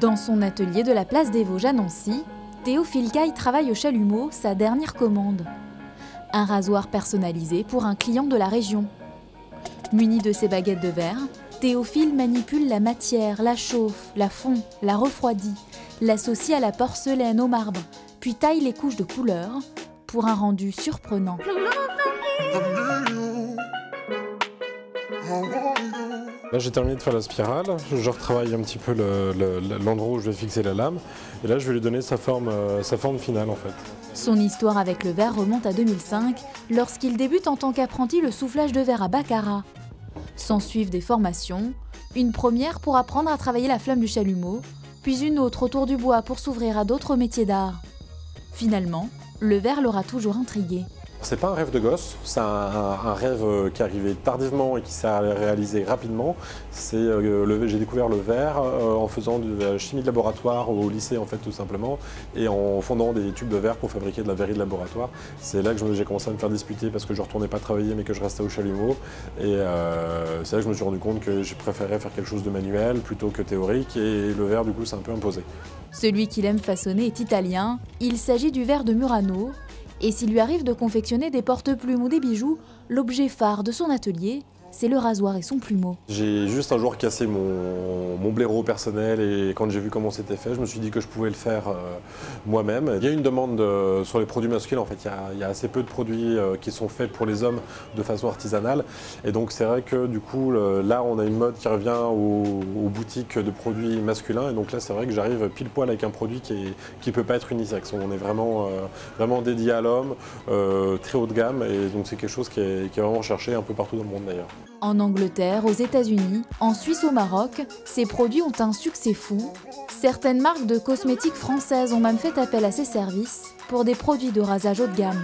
Dans son atelier de la place des Vosges à Nancy, Théophile Caille travaille au chalumeau sa dernière commande. Un rasoir personnalisé pour un client de la région. Muni de ses baguettes de verre, Théophile manipule la matière, la chauffe, la fond, la refroidit, l'associe à la porcelaine, au marbre, puis taille les couches de couleurs pour un rendu surprenant. Là j'ai terminé de faire la spirale, je retravaille un petit peu l'endroit où je vais fixer la lame et là je vais lui donner sa forme finale en fait. Son histoire avec le verre remonte à 2005 lorsqu'il débute en tant qu'apprenti le soufflage de verre à Baccarat. S'ensuivent des formations, une première pour apprendre à travailler la flamme du chalumeau, puis une autre autour du bois pour s'ouvrir à d'autres métiers d'art. Finalement, le verre l'aura toujours intrigué. C'est pas un rêve de gosse, c'est un rêve qui est arrivé tardivement et qui s'est réalisé rapidement. J'ai découvert le verre en faisant de la chimie de laboratoire au lycée en fait tout simplement et en fondant des tubes de verre pour fabriquer de la verrerie de laboratoire. C'est là que j'ai commencé à me faire disputer parce que je ne retournais pas travailler mais que je restais au chalumeau et c'est là que je me suis rendu compte que je préférais faire quelque chose de manuel plutôt que théorique et le verre du coup s'est un peu imposé. Celui qu'il aime façonner est italien, il s'agit du verre de Murano. Et s'il lui arrive de confectionner des porte-plumes ou des bijoux, l'objet phare de son atelier, c'est le rasoir et son plumeau. J'ai juste un jour cassé mon blaireau personnel et quand j'ai vu comment c'était fait, je me suis dit que je pouvais le faire moi-même. Il y a une demande sur les produits masculins, en fait, il y a assez peu de produits qui sont faits pour les hommes de façon artisanale. Et donc c'est vrai que du coup, là on a une mode qui revient aux boutiques de produits masculins. Et donc là c'est vrai que j'arrive pile poil avec un produit qui ne peut pas être unisexe. On est vraiment dédié à l'homme, très haut de gamme et donc c'est quelque chose qui est vraiment cherché un peu partout dans le monde d'ailleurs. En Angleterre, aux États-Unis, en Suisse, au Maroc, ces produits ont un succès fou. Certaines marques de cosmétiques françaises ont même fait appel à ses services pour des produits de rasage haut de gamme.